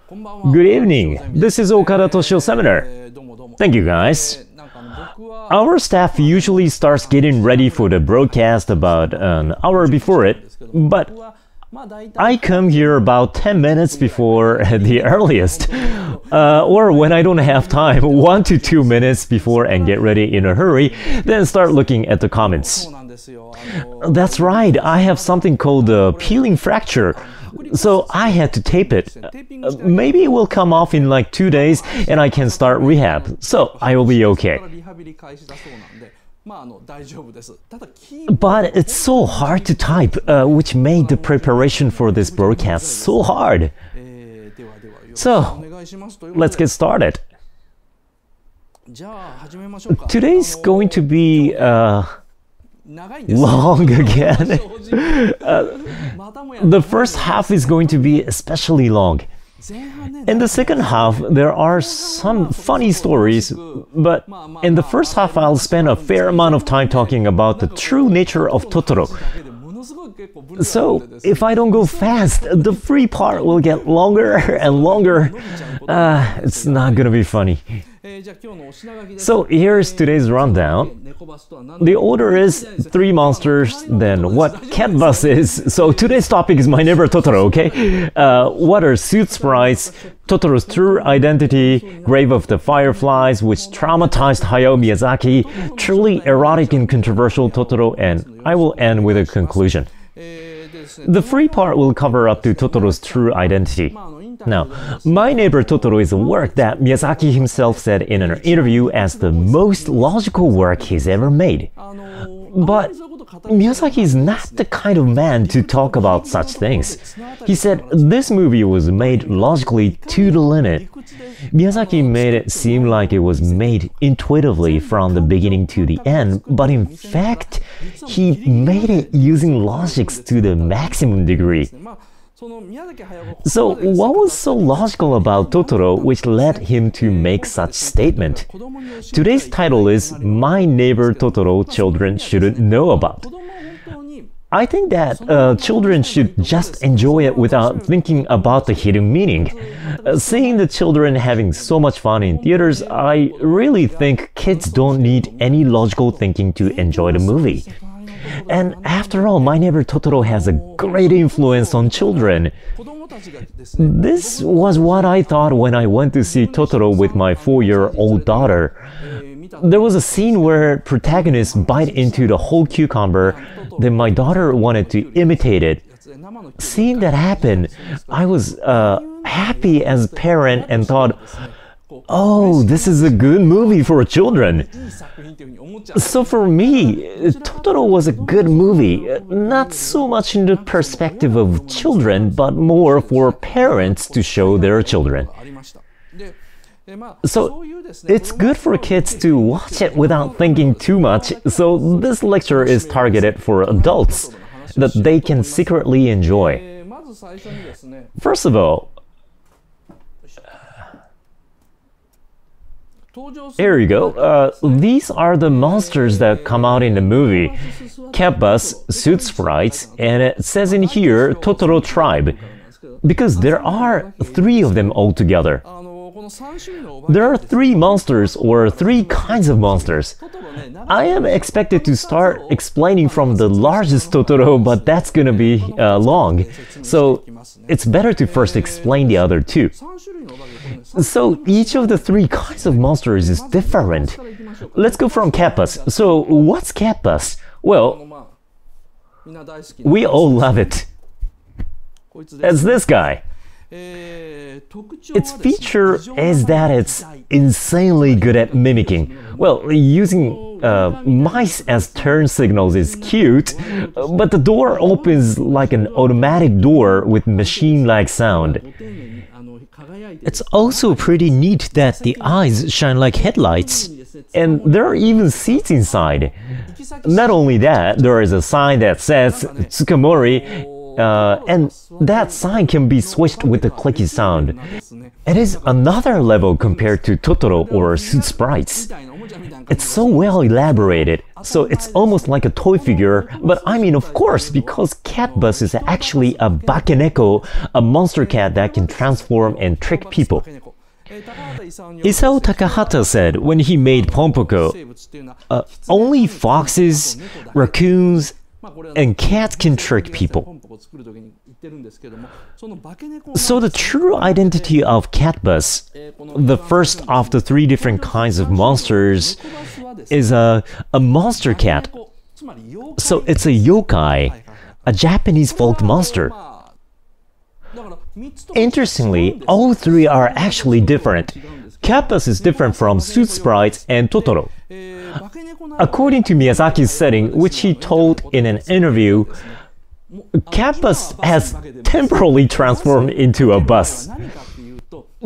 Good evening. This is Okada Toshio Seminar. Thank you, guys. Our staff usually starts getting ready for the broadcast about an hour before it, but I come here about 10 minutes before the earliest, or when I don't have time, 1 to 2 minutes before and get ready in a hurry, then start looking at the comments. That's right, I have something called a peeling fracture, so I had to tape it. Maybe it will come off in like 2 days and I can start rehab, so I will be okay. But it's so hard to type, which made the preparation for this broadcast so hard. So, let's get started. Today's going to be long again. The first half is going to be especially long. In the second half, there are some funny stories, but in the first half, I'll spend a fair amount of time talking about the true nature of Totoro. So, if I don't go fast, the free part will get longer and longer. It's not gonna be funny. So here's today's rundown. The order is 3 monsters, then what Cat Bus is. So today's topic is My Neighbor Totoro, okay? What are Suit Sprites, Totoro's true identity, Grave of the Fireflies, which traumatized Hayao Miyazaki, truly erotic and controversial Totoro, and I will end with a conclusion. The free part will cover up to Totoro's true identity. Now, My Neighbor Totoro is a work that Miyazaki himself said in an interview as the most logical work he's ever made. But Miyazaki is not the kind of man to talk about such things. He said this movie was made logically to the limit. Miyazaki made it seem like it was made intuitively from the beginning to the end, but in fact, he made it using logics to the maximum degree. So, what was so logical about Totoro which led him to make such statement? Today's title is My Neighbor Totoro Children Shouldn't Know About. I think that children should just enjoy it without thinking about the hidden meaning. Seeing the children having so much fun in theaters, I really think kids don't need any logical thinking to enjoy the movie. And after all, My Neighbor Totoro has a great influence on children. This was what I thought when I went to see Totoro with my 4-year-old daughter. There was a scene where protagonists bite into the whole cucumber, then my daughter wanted to imitate it. Seeing that happen, I was happy as a parent and thought, oh, this is a good movie for children. So for me, Totoro was a good movie, not so much in the perspective of children, but more for parents to show their children. So it's good for kids to watch it without thinking too much, so this lecture is targeted for adults, that they can secretly enjoy. First of all, here you go. These are the monsters that come out in the movie. Cat Bus, Suit Sprites, and it says in here Totoro Tribe, because there are 3 of them altogether. There are 3 monsters or 3 kinds of monsters. I am expected to start explaining from the largest Totoro, but that's gonna be long. So it's better to first explain the other 2. So each of the 3 kinds of monsters is different. Let's go from Cat Bus. So what's Cat Bus? Well, we all love it. It's this guy. Its feature is that it's insanely good at mimicking. Well, using mice as turn signals is cute, but the door opens like an automatic door with machine-like sound. It's also pretty neat that the eyes shine like headlights, and there are even seats inside. Not only that, there is a sign that says Tsukamori, and that sign can be switched with a clicky sound. It is another level compared to Totoro or Suit Sprites. It's so well elaborated, so it's almost like a toy figure. But I mean, of course, because Cat Bus is actually a bakeneko, a monster cat that can transform and trick people. Isao Takahata said when he made Pompoko, only foxes, raccoons, and cats can trick people. So the true identity of Cat Bus, the first of the three different kinds of monsters, is a monster cat. So it's a yokai, a Japanese folk monster. Interestingly, all three are actually different. Cat Bus is different from Sooth Sprites and Totoro. According to Miyazaki's setting, which he told in an interview, Cat Bus has temporarily transformed into a bus.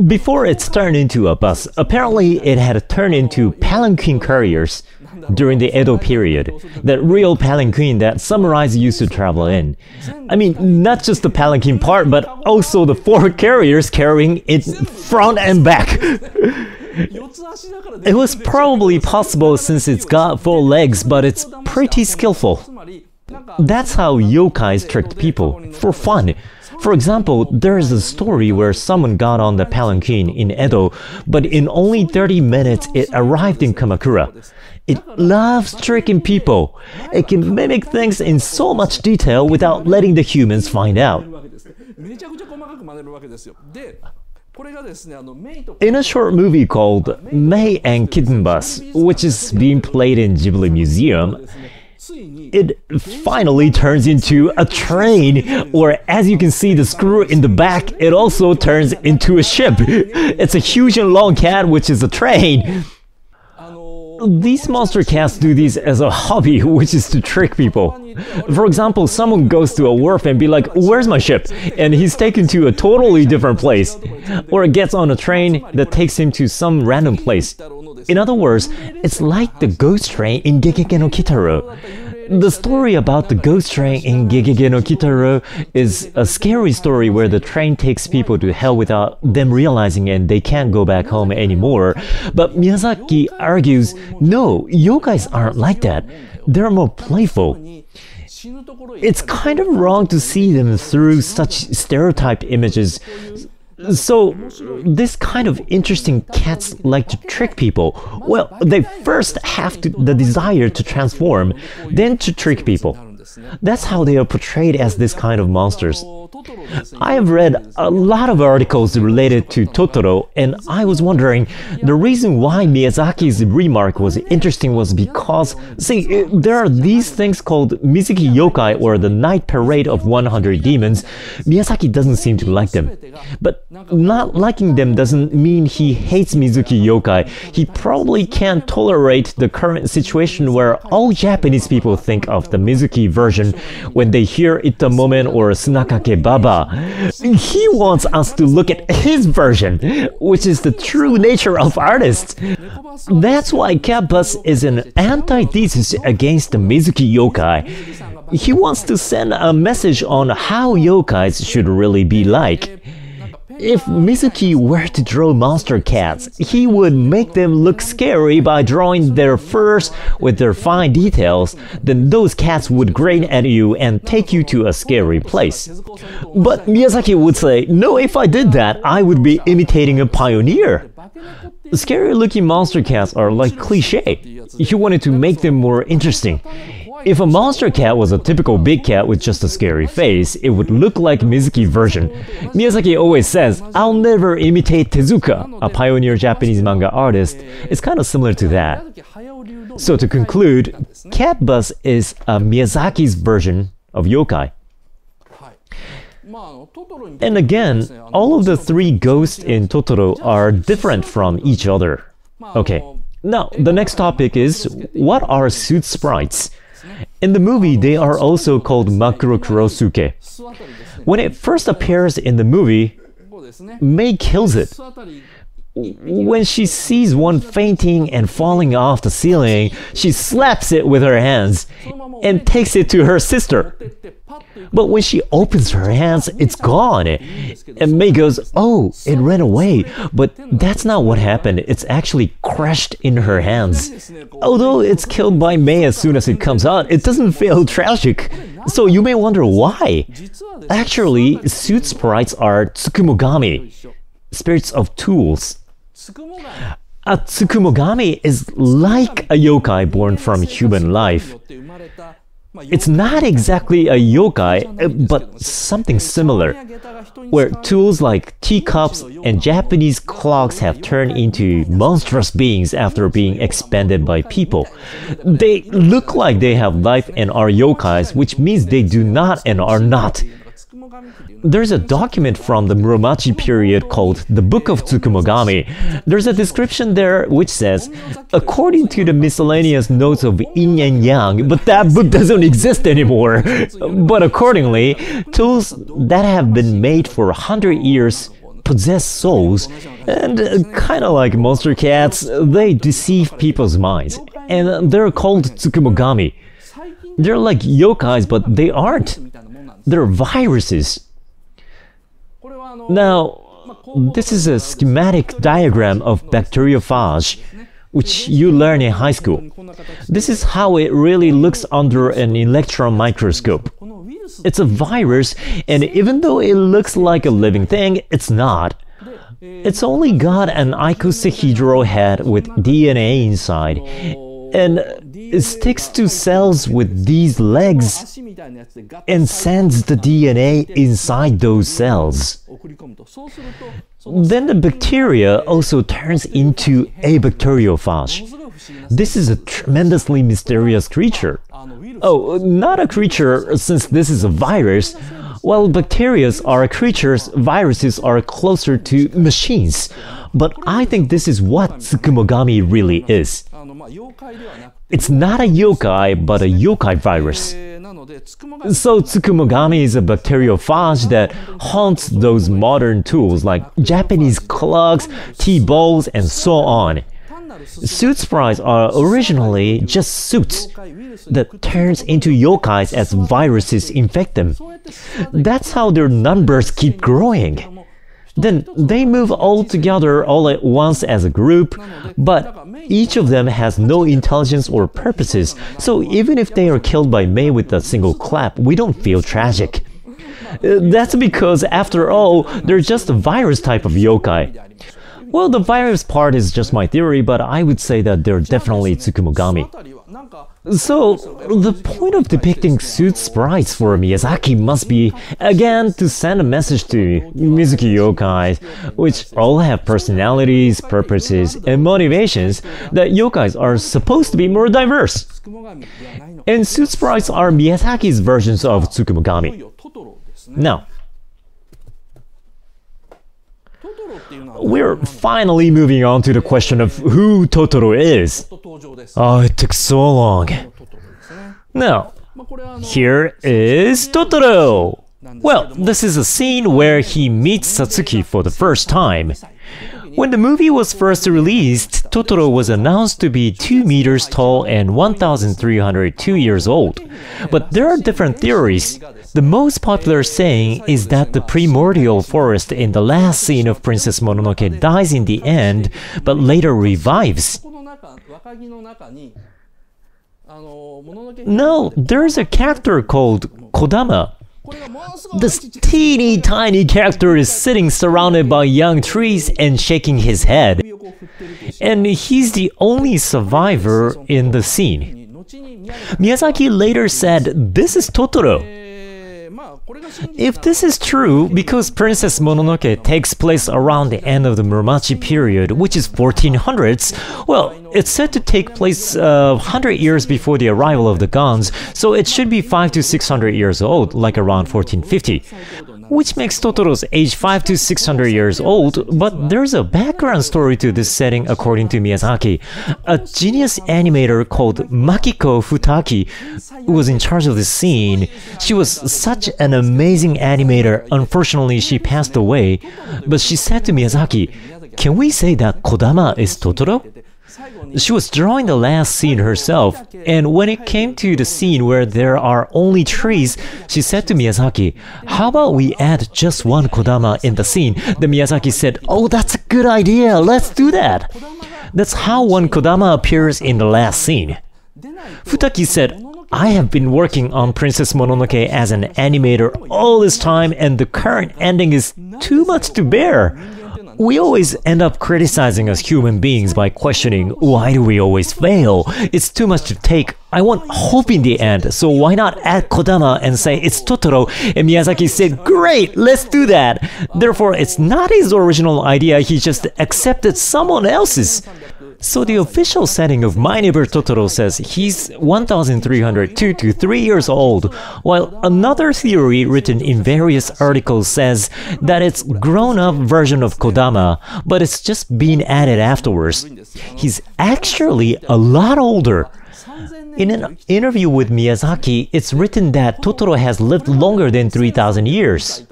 Before it's turned into a bus, apparently it had turned into palanquin carriers during the Edo period, that real palanquin that samurais used to travel in. I mean, not just the palanquin part, but also the four carriers carrying it front and back. It was probably possible since it's got 4 legs, but it's pretty skillful. That's how yokais tricked people, for fun. For example, there is a story where someone got on the palanquin in Edo, but in only 30 minutes it arrived in Kamakura. It loves tricking people. It can mimic things in so much detail without letting the humans find out. In a short movie called Mei and Kitten Bus, which is being played in Ghibli Museum, it finally turns into a train, or as you can see the screw in the back, it also turns into a ship. It's a huge and long cat which is a train. These monster cats do this as a hobby, which is to trick people. For example, someone goes to a wharf and be like, "Where's my ship?" And he's taken to a totally different place. Or gets on a train that takes him to some random place. In other words, it's like the ghost train in Gegege no Kitaro. The story about the ghost train in Gegege no Kitaro is a scary story where the train takes people to hell without them realizing and they can't go back home anymore. But Miyazaki argues, no, yokais aren't like that. They're more playful. It's kind of wrong to see them through such stereotyped images. So, this kind of interesting cats like to trick people. Well, they first have the desire to transform, then to trick people. That's how they are portrayed as this kind of monsters. I have read a lot of articles related to Totoro, and I was wondering, the reason why Miyazaki's remark was interesting was because, see, there are these things called Mizuki Yokai, or the Night Parade of 100 Demons. Miyazaki doesn't seem to like them. But not liking them doesn't mean he hates Mizuki Yokai. He probably can't tolerate the current situation where all Japanese people think of the Mizuki version when they hear Itamomen or Tsunakake Baba. He wants us to look at his version, which is the true nature of artists. That's why Cat Bus is an antithesis against the Mizuki Yokai. He wants to send a message on how yokais should really be like. If Mizuki were to draw monster cats, he would make them look scary by drawing their furs with their fine details, then those cats would grin at you and take you to a scary place. But Miyazaki would say, no, if I did that, I would be imitating a pioneer. Scary-looking monster cats are like cliché. He wanted to make them more interesting. If a monster cat was a typical big cat with just a scary face, it would look like Mizuki version. Miyazaki always says, I'll never imitate Tezuka, a pioneer Japanese manga artist. It's kind of similar to that. So to conclude, Cat Bus is Miyazaki's version of yokai. And again, all of the 3 ghosts in Totoro are different from each other. Okay, now the next topic is, what are Sooth Sprites? In the movie, they are also called Makuro Kurosuke. When it first appears in the movie, Mei kills it. When she sees one fainting and falling off the ceiling, she slaps it with her hands and takes it to her sister. But when she opens her hands, it's gone. And Mei goes, "Oh, it ran away." But that's not what happened. It's actually crushed in her hands. Although it's killed by Mei as soon as it comes out, it doesn't feel tragic. So you may wonder why. Actually, suit sprites are Tsukumogami, spirits of tools. A Tsukumogami is like a yokai born from human life. It's not exactly a yokai, but something similar, where tools like teacups and Japanese clocks have turned into monstrous beings after being expanded by people. They look like they have life and are yokais, which means they do not and are not. There's a document from the Muromachi period called the Book of Tsukumogami. There's a description there which says, according to the miscellaneous notes of Yin and Yang, but that book doesn't exist anymore. But accordingly, tools that have been made for 100 years possess souls, and kind of like monster cats, they deceive people's minds, and they're called Tsukumogami. They're like yokais, but they aren't. They're viruses. Now, this is a schematic diagram of bacteriophage, which you learn in high school. This is how it really looks under an electron microscope. It's a virus, and even though it looks like a living thing, it's not. It's only got an icosahedral head with DNA inside, and it sticks to cells with these legs and sends the DNA inside those cells. Then the bacteria also turns into a bacteriophage. This is a tremendously mysterious creature. Oh, not a creature since this is a virus. While bacteria are creatures, viruses are closer to machines. But I think this is what Tsukumogami really is. It's not a yokai, but a yokai virus. So Tsukumogami is a bacteriophage that haunts those modern tools like Japanese clocks, tea bowls, and so on. Suit sprites are originally just suits that turns into yokais as viruses infect them. That's how their numbers keep growing. Then they move all together all at once as a group, but each of them has no intelligence or purposes, so even if they are killed by Mei with a single clap, we don't feel tragic. That's because, after all, they're just a virus type of yokai. Well, the virus part is just my theory, but I would say that they're definitely Tsukumogami. So, the point of depicting suit sprites for Miyazaki must be, again, to send a message to Mizuki yokais, which all have personalities, purposes, and motivations, that yokais are supposed to be more diverse. And suit sprites are Miyazaki's versions of Tsukumogami. Now, we're finally moving on to the question of who Totoro is. Oh, it took so long. Now, here is Totoro. Well, this is a scene where he meets Satsuki for the first time. When the movie was first released, Totoro was announced to be 2 meters tall and 1,302 years old. But there are different theories. The most popular saying is that the primordial forest in the last scene of Princess Mononoke dies in the end, but later revives. No, there's a character called Kodama. This teeny tiny character is sitting surrounded by young trees and shaking his head. And he's the only survivor in the scene. Miyazaki later said, "This is Totoro." If this is true, because Princess Mononoke takes place around the end of the Muromachi period, which is 1400s, well, it's said to take place 100 years before the arrival of the Gons, so it should be 500 to 600 years old, like around 1450. which makes Totoro's age 5 to 600 years old, but there's a background story to this setting according to Miyazaki. A genius animator called Makiko Futaki was in charge of this scene. She was such an amazing animator. Unfortunately, she passed away, but she said to Miyazaki, "Can we say that Kodama is Totoro?" She was drawing the last scene herself, and when it came to the scene where there are only trees, she said to Miyazaki, "How about we add just one Kodama in the scene?" Then Miyazaki said, "Oh, that's a good idea, let's do that." That's how one Kodama appears in the last scene. Futaki said, "I have been working on Princess Mononoke as an animator all this time, and the current ending is too much to bear. We always end up criticizing us human beings by questioning, why do we always fail? It's too much to take. I want hope in the end, so why not add Kodama and say it's Totoro?" And Miyazaki said, "Great, let's do that." Therefore, it's not his original idea, he just accepted someone else's. So the official setting of My Neighbor Totoro says he's 1302 to 3 years old, while another theory written in various articles says that it's grown-up version of Kodama, but it's just been added afterwards. He's actually a lot older. In an interview with Miyazaki, it's written that Totoro has lived longer than 3,000 years.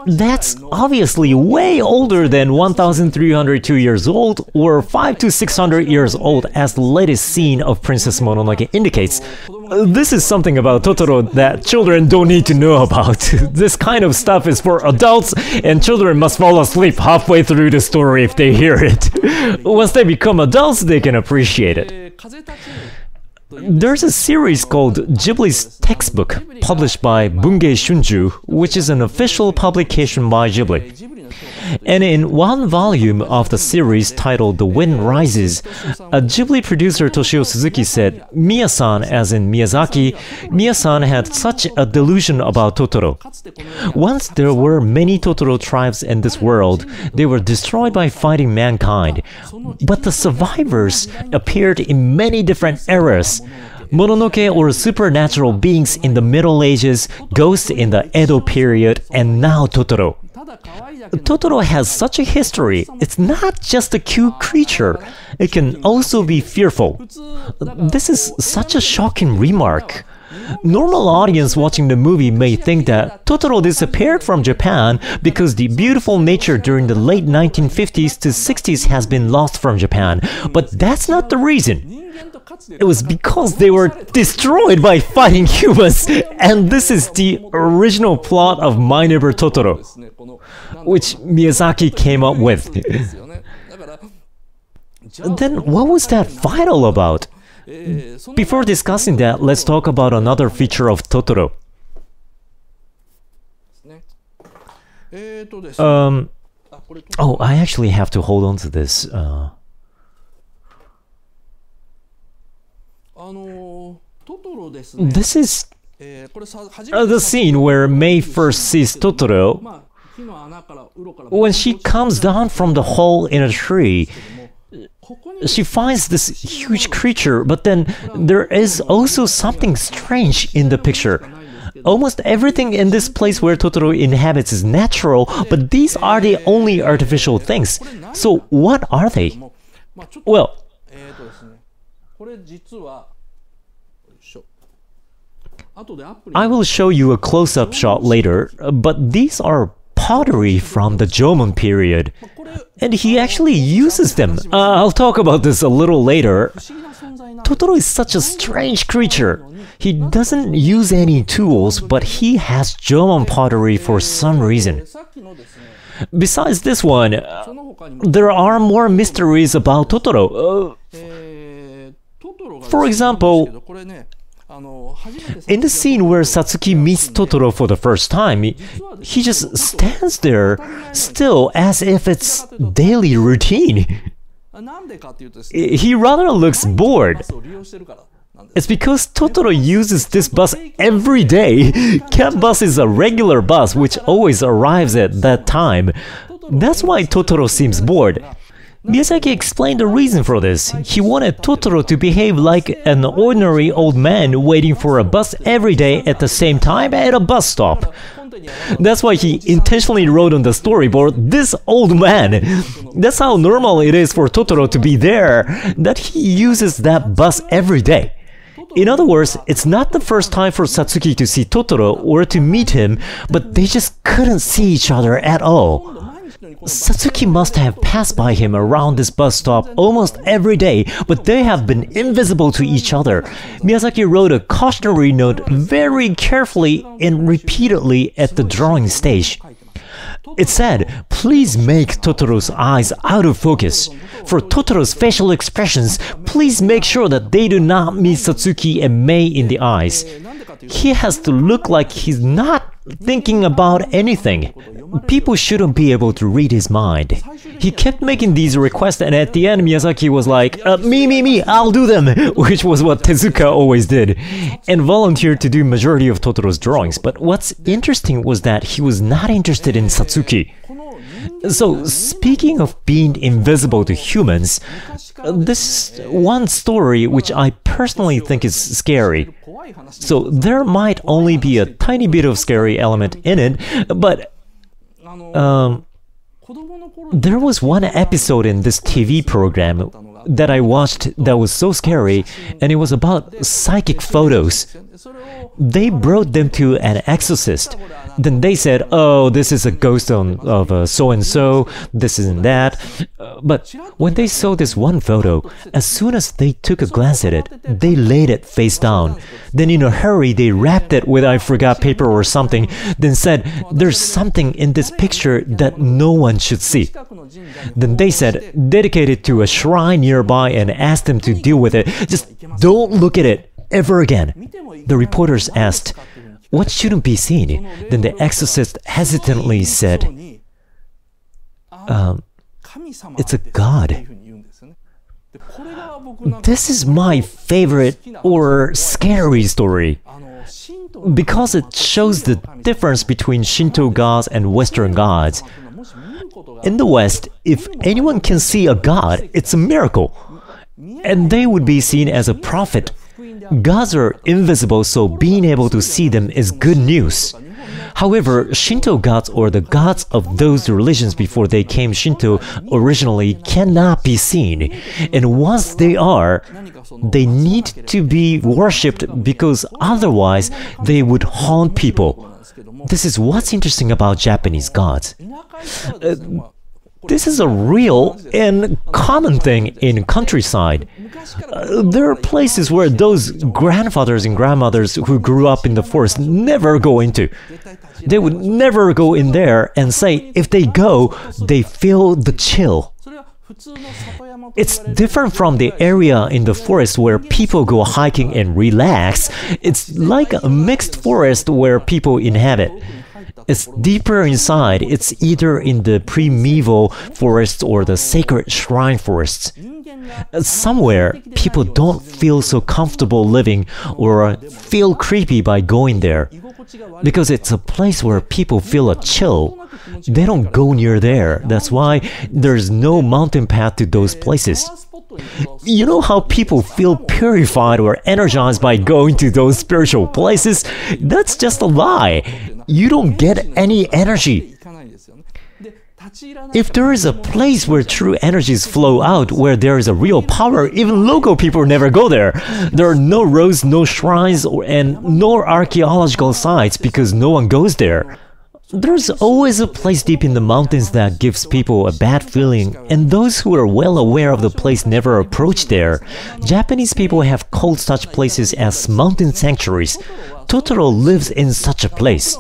That's obviously way older than 1302 years old or 5 to 600 years old as the latest scene of Princess Mononoke indicates. This is something about Totoro that children don't need to know about. This kind of stuff is for adults, and children must fall asleep halfway through the story if they hear it. Once they become adults, they can appreciate it. There's a series called Ghibli's Textbook, published by Bungei Shunju, which is an official publication by Ghibli. And in one volume of the series titled The Wind Rises, a Ghibli producer Toshio Suzuki said, "Miya-san, as in Miyazaki, Miya-san had such a delusion about Totoro. Once there were many Totoro tribes in this world, they were destroyed by fighting mankind. But the survivors appeared in many different eras. Mononoke or supernatural beings in the Middle Ages, ghosts in the Edo period, and now Totoro. Totoro has such a history. It's not just a cute creature. It can also be fearful." This is such a shocking remark. Normal audience watching the movie may think that Totoro disappeared from Japan because the beautiful nature during the late 1950s to 60s has been lost from Japan. But that's not the reason. It was because they were destroyed by fighting humans, and this is the original plot of My Neighbor Totoro, which Miyazaki came up with. Then what was that final about? Before discussing that, let's talk about another feature of Totoro. Oh, I actually have to hold on to this. This is the scene where Mei first sees Totoro when she comes down from the hole in a tree. She finds this huge creature, but then there is also something strange in the picture. Almost everything in this place where Totoro inhabits is natural, but these are the only artificial things. So what are they? Well, I will show you a close-up shot later, but these are pottery from the Jomon period, and he actually uses them. I'll talk about this a little later. Totoro is such a strange creature. He doesn't use any tools, but he has Jomon pottery for some reason. Besides this one, there are more mysteries about Totoro. For example, in the scene where Satsuki meets Totoro for the first time, he just stands there, still, as if it's daily routine. He rather looks bored. It's because Totoro uses this bus every day. Cat bus is a regular bus which always arrives at that time. That's why Totoro seems bored. Miyazaki explained the reason for this. He wanted Totoro to behave like an ordinary old man waiting for a bus every day at the same time at a bus stop. That's why he intentionally wrote on the storyboard, this old man. That's how normal it is for Totoro to be there, that he uses that bus every day. In other words, it's not the first time for Satsuki to see Totoro or to meet him, but they just couldn't see each other at all. Satsuki must have passed by him around this bus stop almost every day, but they have been invisible to each other. Miyazaki wrote a cautionary note very carefully and repeatedly at the drawing stage. It said, please make Totoro's eyes out of focus. For Totoro's facial expressions, please make sure that they do not meet Satsuki and Mei in the eyes. He has to look like he's not thinking about anything. People shouldn't be able to read his mind. He kept making these requests, and at the end Miyazaki was like, me, I'll do them, which was what Tezuka always did, and volunteered to do majority of Totoro's drawings. But what's interesting was that he was not interested in Satsuki. So, speaking of being invisible to humans, this one story which I personally think is scary. So, there might only be a tiny bit of scary element in it, but there was one episode in this TV program that I watched that was so scary, and it was about psychic photos. They brought them to an exorcist. Then they said, oh, this is a ghost of so-and-so, this and that. But when they saw this one photo, as soon as they took a glance at it, they laid it face down. Then in a hurry, they wrapped it with I forgot paper or something, then said, there's something in this picture that no one should see. Then they said, dedicate it to a shrine nearby and asked them to deal with it. Just don't look at it ever again. The reporters asked, what shouldn't be seen? Then the exorcist hesitantly said, it's a god. This is my favorite or scary story because it shows the difference between Shinto gods and Western gods. In the West, if anyone can see a god, it's a miracle, and they would be seen as a prophet. Gods are invisible, so being able to see them is good news. However, Shinto gods, or the gods of those religions before they came Shinto originally, cannot be seen. And once they are, they need to be worshipped because otherwise they would haunt people. This is what's interesting about Japanese gods. This is a real and common thing in countryside. There are places where those grandfathers and grandmothers who grew up in the forest never go into. They would never go in there and say if they go, they feel the chill. It's different from the area in the forest where people go hiking and relax. It's like a mixed forest where people inhabit. It's deeper inside. It's either in the primeval forests or the sacred shrine forests. Somewhere, people don't feel so comfortable living or feel creepy by going there. Because it's a place where people feel a chill. They don't go near there. That's why there's no mountain path to those places. You know how people feel purified or energized by going to those spiritual places? That's just a lie. You don't get any energy. If there is a place where true energies flow out, where there is a real power, even local people never go there. There are no roads, no shrines, and no archaeological sites because no one goes there. There's always a place deep in the mountains that gives people a bad feeling, and those who are well aware of the place never approach there. Japanese people have called such places as mountain sanctuaries. Totoro lives in such a place.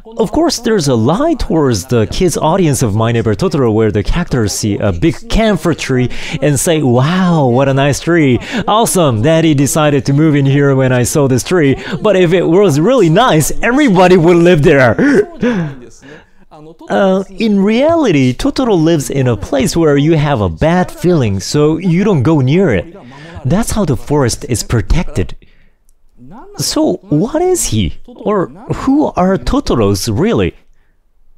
Of course, there's a lie towards the kids' audience of My Neighbor Totoro where the characters see a big camphor tree and say, wow, what a nice tree. Awesome, Daddy decided to move in here when I saw this tree. But if it was really nice, everybody would live there. In reality, Totoro lives in a place where you have a bad feeling, so you don't go near it. That's how the forest is protected. So, what is he? Or who are Totoros really?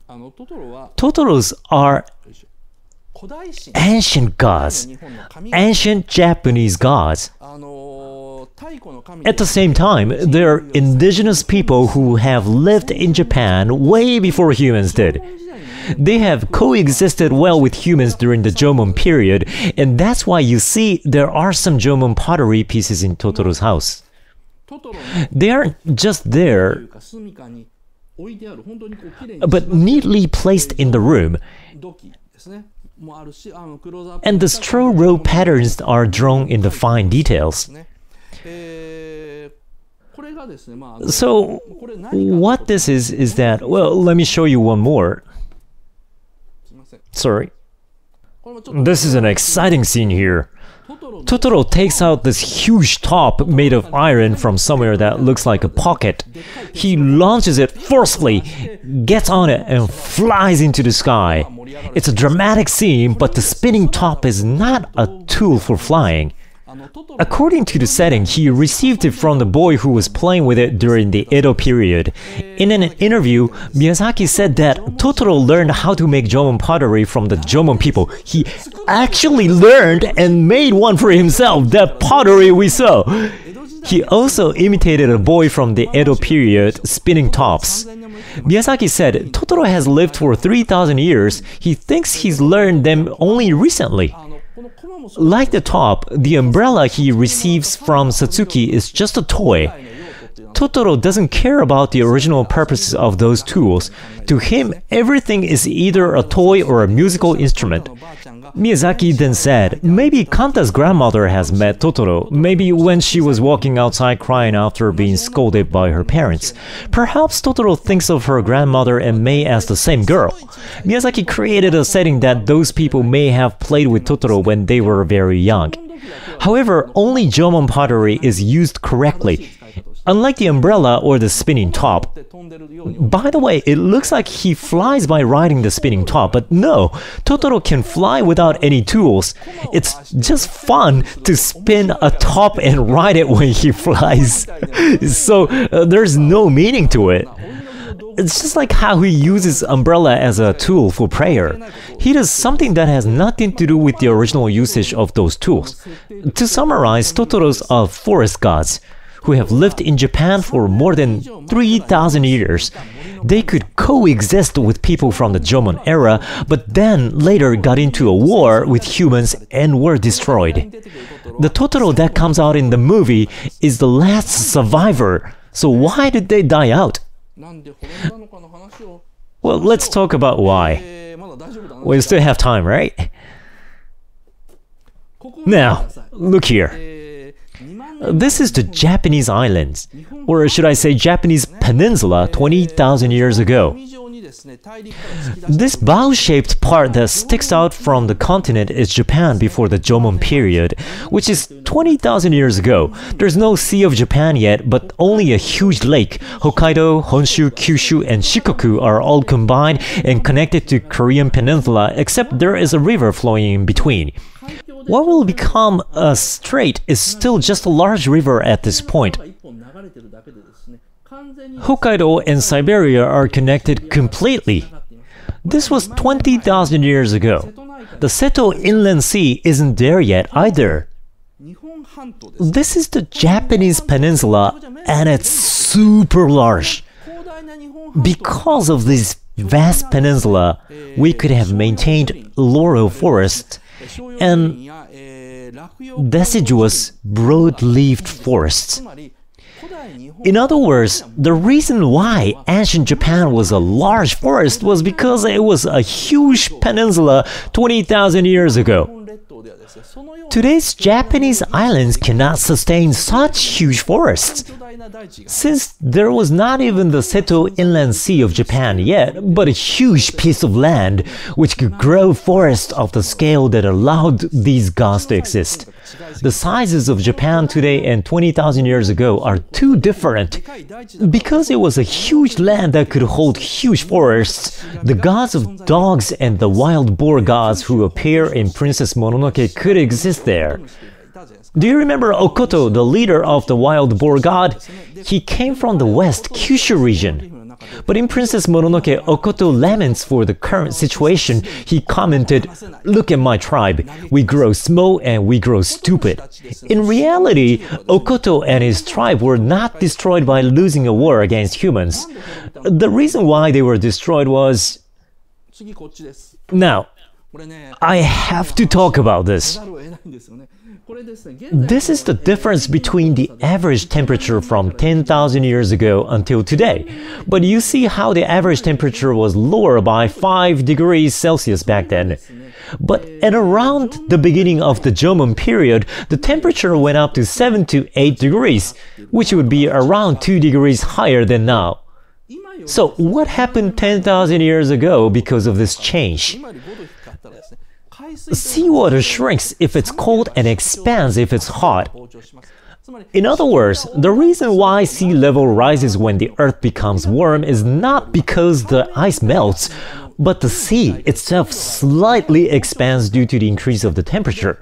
Totoros are ancient gods, ancient Japanese gods. At the same time, there are indigenous people who have lived in Japan way before humans did. They have coexisted well with humans during the Jomon period, and that's why you see there are some Jomon pottery pieces in Totoro's house. They aren't just there, but neatly placed in the room. And the straw row patterns are drawn in the fine details. So, what this is that, well, let me show you one more. Sorry. This is an exciting scene here. Totoro takes out this huge top made of iron from somewhere that looks like a pocket. He launches it forcefully, gets on it, and flies into the sky. It's a dramatic scene, but the spinning top is not a tool for flying. According to the setting, he received it from the boy who was playing with it during the Edo period. In an interview, Miyazaki said that Totoro learned how to make Jomon pottery from the Jomon people. He actually learned and made one for himself, that pottery we saw. He also imitated a boy from the Edo period spinning tops. Miyazaki said, Totoro has lived for 3,000 years. He thinks he's learned them only recently. Like the top, the umbrella he receives from Satsuki is just a toy. Totoro doesn't care about the original purposes of those tools. To him, everything is either a toy or a musical instrument. Miyazaki then said, maybe Kanta's grandmother has met Totoro, maybe when she was walking outside crying after being scolded by her parents. Perhaps Totoro thinks of her grandmother and Mei as the same girl. Miyazaki created a setting that those people may have played with Totoro when they were very young. However, only Jomon pottery is used correctly, unlike the umbrella or the spinning top. By the way, it looks like he flies by riding the spinning top, but no, Totoro can fly without any tools. It's just fun to spin a top and ride it when he flies. So there's no meaning to it. It's just like how he uses umbrella as a tool for prayer. He does something that has nothing to do with the original usage of those tools. To summarize, Totoro's are forest gods who have lived in Japan for more than 3,000 years. They could coexist with people from the Jomon era, but then later got into a war with humans and were destroyed. The Totoro that comes out in the movie is the last survivor, so why did they die out? Well, let's talk about why. We still have time, right? Now, look here. This is the Japanese islands, or should I say Japanese peninsula 20,000 years ago. This bow-shaped part that sticks out from the continent is Japan before the Jomon period, which is 20,000 years ago. There's no Sea of Japan yet, but only a huge lake. Hokkaido, Honshu, Kyushu, and Shikoku are all combined and connected to Korean peninsula, except there is a river flowing in between. What will become a strait is still just a large river at this point. Hokkaido and Siberia are connected completely. This was 20,000 years ago. The Seto Inland Sea isn't there yet either. This is the Japanese peninsula and it's super large. Because of this vast peninsula, we could have maintained laurel forests and deciduous, broad-leaved forests. In other words, the reason why ancient Japan was a large forest was because it was a huge peninsula 20,000 years ago. Today's Japanese islands cannot sustain such huge forests. Since there was not even the Seto Inland Sea of Japan yet, but a huge piece of land which could grow forests of the scale that allowed these gods to exist. The sizes of Japan today and 20,000 years ago are too different. Because it was a huge land that could hold huge forests, the gods of dogs and the wild boar gods who appear in Princess Mononoke could exist there. Do you remember Okoto, the leader of the wild boar god? He came from the west Kyushu region. But in Princess Mononoke, Okoto laments for the current situation. He commented, "Look at my tribe. We grow small and we grow stupid." In reality, Okoto and his tribe were not destroyed by losing a war against humans. The reason why they were destroyed was... Now, I have to talk about this. This is the difference between the average temperature from 10,000 years ago until today. But you see how the average temperature was lower by 5 degrees Celsius back then. But at around the beginning of the Jomon period, the temperature went up to 7 to 8 degrees, which would be around 2 degrees higher than now. So what happened 10,000 years ago because of this change? Seawater shrinks if it's cold and expands if it's hot. In other words, the reason why sea level rises when the earth becomes warm is not because the ice melts, but the sea itself slightly expands due to the increase of the temperature.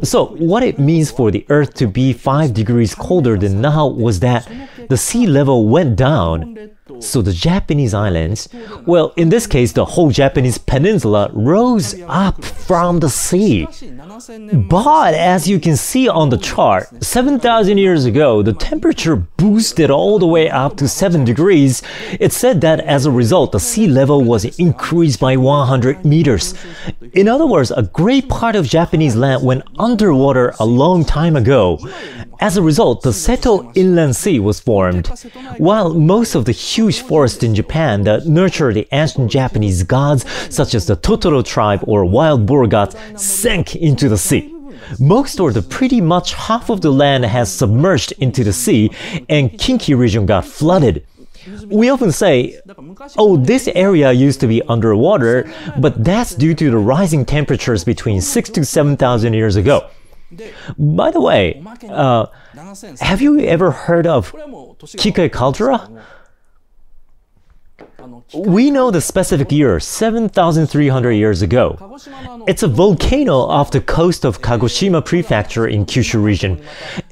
So what it means for the earth to be 5 degrees colder than now was that the sea level went down. So the Japanese islands, well, in this case, the whole Japanese peninsula rose up from the sea. But as you can see on the chart, 7,000 years ago, the temperature boosted all the way up to 7 degrees. It's said that as a result, the sea level was increased by 100 meters. In other words, a great part of Japanese land went underwater a long time ago. As a result, the Seto Inland Sea was formed. While most of the huge forests in Japan that nurture the ancient Japanese gods, such as the Totoro tribe or wild boar gods, sank into the sea. Most or the pretty much half of the land has submerged into the sea, and Kinki region got flooded. We often say, oh, this area used to be underwater, but that's due to the rising temperatures between 6 to 7,000 years ago. By the way, have you ever heard of Kikai caldera? We know the specific year, 7,300 years ago. It's a volcano off the coast of Kagoshima Prefecture in Kyushu region.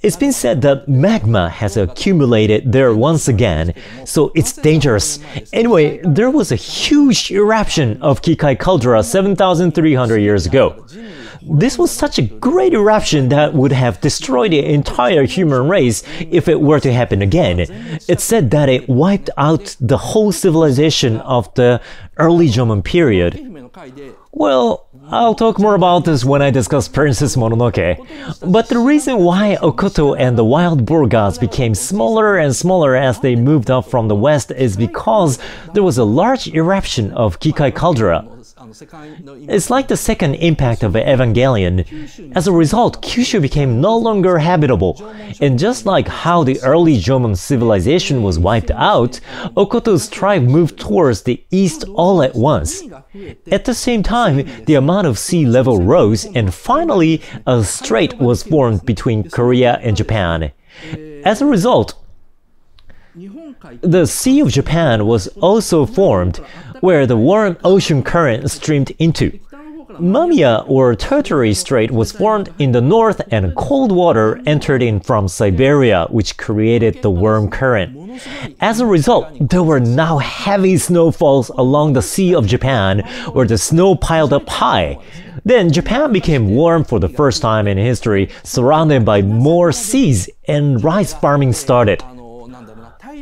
It's been said that magma has accumulated there once again, so it's dangerous. Anyway, there was a huge eruption of Kikai caldera 7,300 years ago. This was such a great eruption that would have destroyed the entire human race if it were to happen again. It's said that it wiped out the whole civilization of the early Jomon period. Well, I'll talk more about this when I discuss Princess Mononoke. But the reason why Okoto and the wild boar gods became smaller and smaller as they moved up from the west is because there was a large eruption of Kikai caldera. It's like the second impact of Evangelion. As a result, Kyushu became no longer habitable. And just like how the early Jomon civilization was wiped out, Okoto's tribe moved towards the east all at once. At the same time, the amount of sea level rose, and finally, a strait was formed between Korea and Japan. As a result, the Sea of Japan was also formed, where the warm ocean current streamed into. Mamiya or Tertiary Strait was formed in the north, and cold water entered in from Siberia, which created the warm current. As a result, there were now heavy snowfalls along the Sea of Japan, where the snow piled up high. Then Japan became warm for the first time in history, surrounded by more seas, and rice farming started.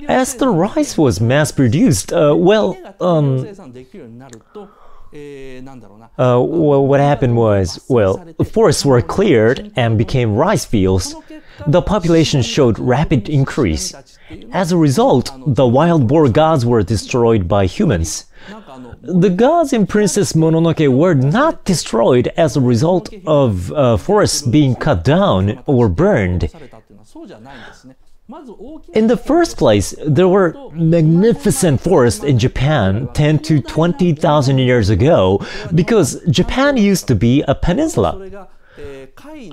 As the rice was mass-produced, what happened was, forests were cleared and became rice fields. The population showed rapid increase. As a result, the wild boar gods were destroyed by humans. The gods in Princess Mononoke were not destroyed as a result of forests being cut down or burned. In the first place, there were magnificent forests in Japan 10 to 20,000 years ago because Japan used to be a peninsula.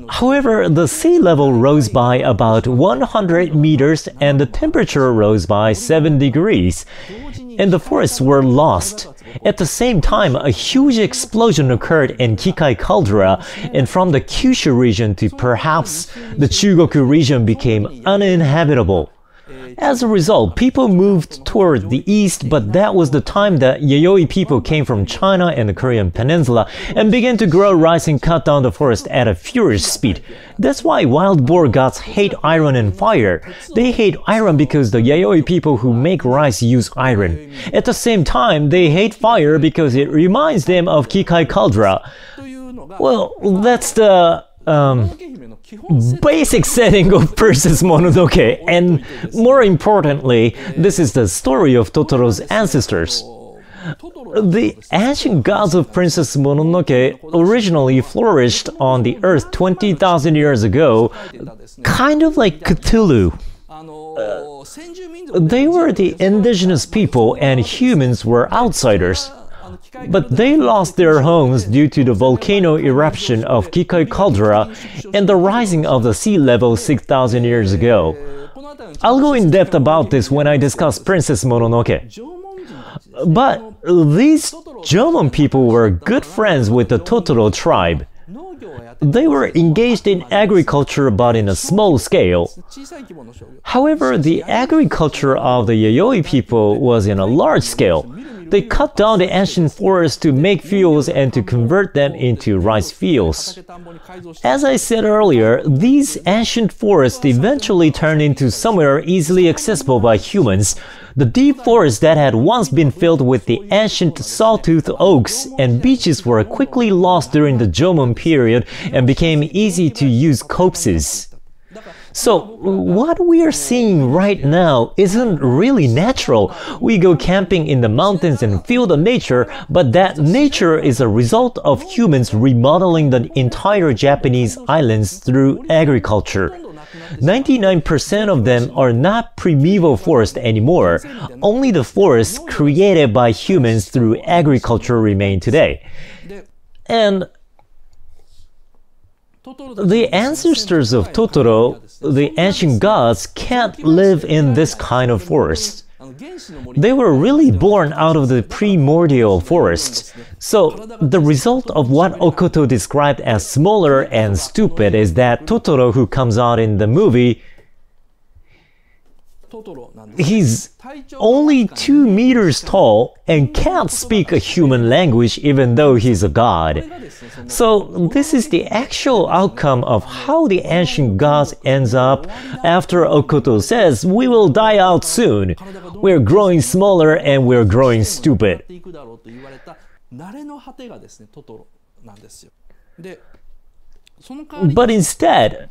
However, the sea level rose by about 100 meters and the temperature rose by 7 degrees, and the forests were lost. At the same time, a huge explosion occurred in Kikai caldera, and from the Kyushu region to perhaps the Chugoku region became uninhabitable. As a result, people moved toward the east, but that was the time that Yayoi people came from China and the Korean peninsula and began to grow rice and cut down the forest at a furious speed. That's why wild boar gods hate iron and fire. They hate iron because the Yayoi people who make rice use iron. At the same time, they hate fire because it reminds them of Kikai Caldera. Well, that's the basic setting of Princess Mononoke, and more importantly, this is the story of Totoro's ancestors. The ancient gods of Princess Mononoke originally flourished on the earth 20,000 years ago, kind of like Cthulhu. They were the indigenous people and humans were outsiders. But they lost their homes due to the volcano eruption of Kikai Caldera and the rising of the sea level 6,000 years ago. I'll go in depth about this when I discuss Princess Mononoke. But these Jomon people were good friends with the Totoro tribe. They were engaged in agriculture but in a small scale. However, the agriculture of the Yayoi people was in a large scale. They cut down the ancient forests to make fuels and to convert them into rice fields. As I said earlier, these ancient forests eventually turned into somewhere easily accessible by humans. The deep forests that had once been filled with the ancient sawtooth oaks and beeches were quickly lost during the Jomon period and became easy-to-use copses. So, what we are seeing right now isn't really natural. We go camping in the mountains and feel the nature, but that nature is a result of humans remodeling the entire Japanese islands through agriculture. 99% of them are not primeval forests anymore. Only the forests created by humans through agriculture remain today. And the ancestors of Totoro, the ancient gods, can't live in this kind of forest. They were really born out of the primordial forests. So, the result of what Okoto described as smaller and stupid is that Totoro, who comes out in the movie, he's only 2 meters tall and can't speak a human language even though he's a god. So this is the actual outcome of how the ancient gods ends up after Okoto says, "We will die out soon. We're growing smaller and we're growing stupid." But instead,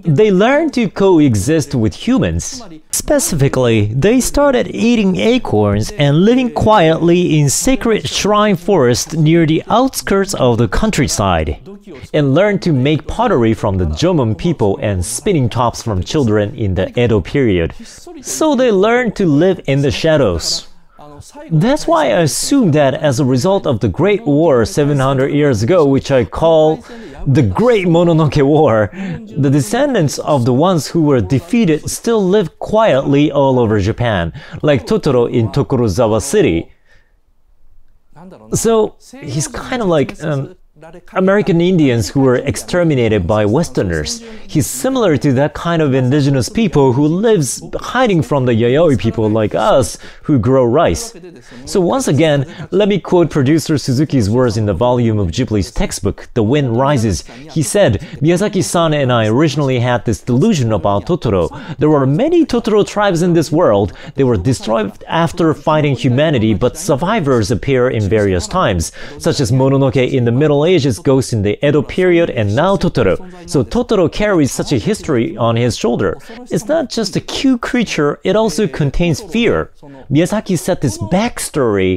they learned to coexist with humans. Specifically, they started eating acorns and living quietly in sacred shrine forests near the outskirts of the countryside, and learned to make pottery from the Jomon people and spinning tops from children in the Edo period. So they learned to live in the shadows. That's why I assume that as a result of the Great War 700 years ago, which I call the Great Mononoke War, the descendants of the ones who were defeated still live quietly all over Japan, like Totoro in Tokorozawa City. So he's kind of like American Indians who were exterminated by Westerners. He's similar to that kind of indigenous people who lives hiding from the Yayoi people like us who grow rice. So once again, let me quote producer Suzuki's words in the volume of Ghibli's textbook, The Wind Rises. He said, "Miyazaki-san and I originally had this delusion about Totoro. There were many Totoro tribes in this world. They were destroyed after fighting humanity, but survivors appear in various times, such as Mononoke in the Middle Ages, Ghost in the Edo period, and now Totoro. So Totoro carries such a history on his shoulder. It's not just a cute creature, it also contains fear." Miyazaki set this backstory,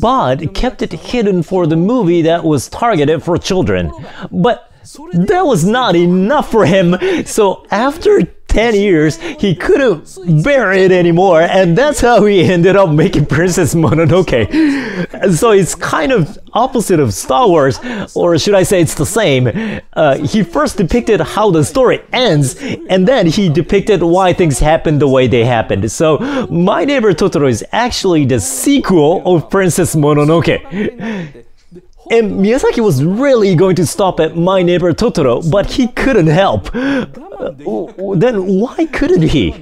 but kept it hidden for the movie that was targeted for children. But that was not enough for him, so after 10 years, he couldn't bear it anymore, and that's how he ended up making Princess Mononoke. So it's kind of opposite of Star Wars, or should I say it's the same. He first depicted how the story ends, and then he depicted why things happened the way they happened. So My Neighbor Totoro is actually the sequel of Princess Mononoke. And Miyazaki was really going to stop at My Neighbor Totoro, but he couldn't help. Then why couldn't he?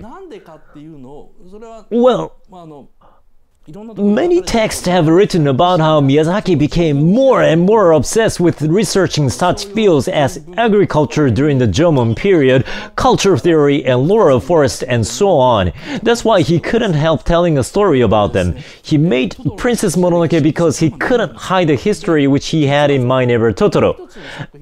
Well, many texts have written about how Miyazaki became more and more obsessed with researching such fields as agriculture during the Jomon period, culture theory and lore of forest, and so on. That's why he couldn't help telling a story about them. He made Princess Mononoke because he couldn't hide the history which he had in My Neighbor Totoro.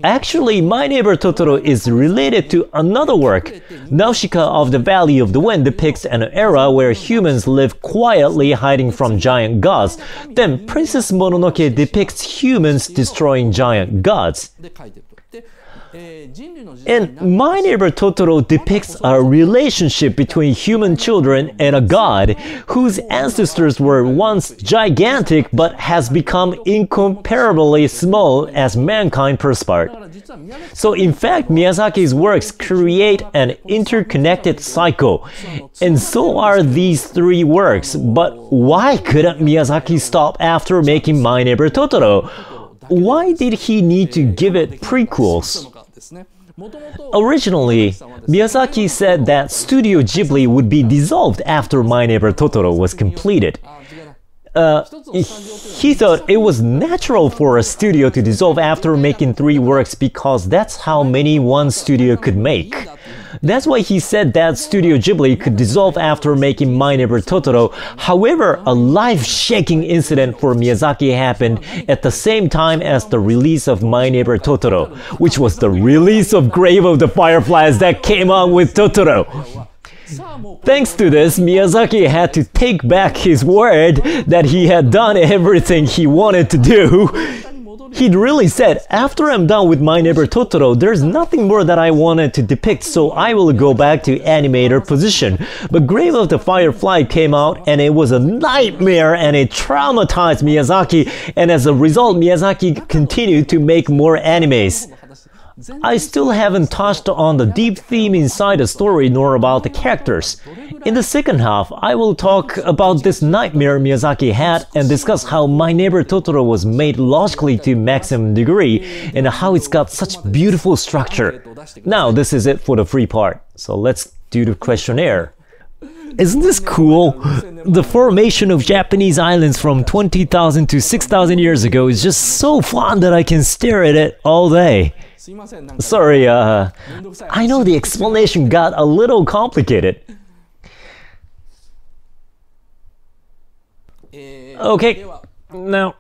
Actually, My Neighbor Totoro is related to another work. Nausicaa of the Valley of the Wind depicts an era where humans live quietly hiding from giant gods. Then Princess Mononoke depicts humans destroying giant gods. And My Neighbor Totoro depicts a relationship between human children and a god whose ancestors were once gigantic but has become incomparably small as mankind prospered. So in fact, Miyazaki's works create an interconnected cycle, and so are these three works. But why couldn't Miyazaki stop after making My Neighbor Totoro? Why did he need to give it prequels? Originally, Miyazaki said that Studio Ghibli would be dissolved after My Neighbor Totoro was completed. He thought it was natural for a studio to dissolve after making three works because that's how many one studio could make. That's why he said that Studio Ghibli could dissolve after making My Neighbor Totoro. However, a life-shaking incident for Miyazaki happened at the same time as the release of My Neighbor Totoro, which was the release of Grave of the Fireflies that came out with Totoro. Thanks to this, Miyazaki had to take back his word that he had done everything he wanted to do. He'd really said, after I'm done with My Neighbor Totoro, there's nothing more that I wanted to depict, so I will go back to animator position. But Grave of the Firefly came out and it was a nightmare and it traumatized Miyazaki, and as a result, Miyazaki continued to make more animes. I still haven't touched on the deep theme inside the story nor about the characters. In the second half, I will talk about this nightmare Miyazaki had and discuss how My Neighbor Totoro was made logically to maximum degree and how it's got such beautiful structure. Now, this is it for the free part, so let's do the questionnaire. Isn't this cool? The formation of Japanese islands from 20,000 to 6,000 years ago is just so fun that I can stare at it all day. Sorry, I know the explanation got a little complicated. Okay, now,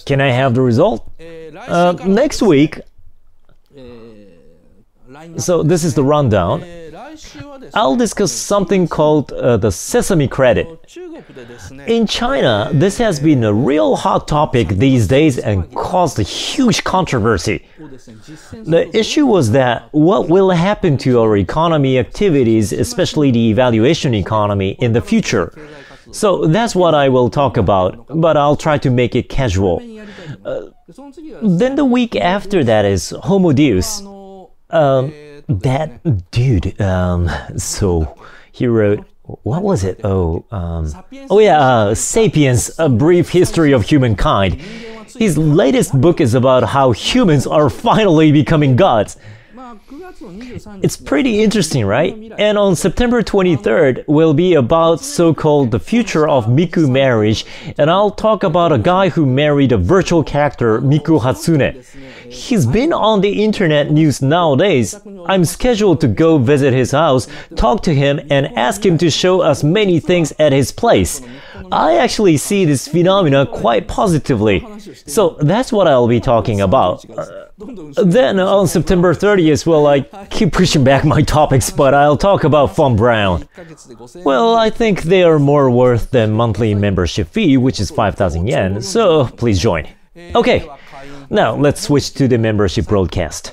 can I have the result? Next week, so this is the rundown. I'll discuss something called the Sesame Credit. In China, this has been a real hot topic these days and caused a huge controversy. The issue was that what will happen to our economy activities, especially the evaluation economy, in the future. So that's what I will talk about, but I'll try to make it casual. Then the week after that is Homo Deus. That dude, so he wrote, what was it? Sapiens, A Brief History of Humankind. His latest book is about how humans are finally becoming gods. It's pretty interesting, right? And on September 23rd will be about so-called the future of Miku marriage, and I'll talk about a guy who married a virtual character, Miku Hatsune. He's been on the internet news nowadays. I'm scheduled to go visit his house, talk to him, and ask him to show us many things at his place. I actually see this phenomena quite positively. So that's what I'll be talking about. Then on September 30th, well, I keep pushing back my topics, but I'll talk about Von Braun. Well, I think they are more worth than monthly membership fee, which is 5,000 yen, so please join. Okay, now let's switch to the membership broadcast.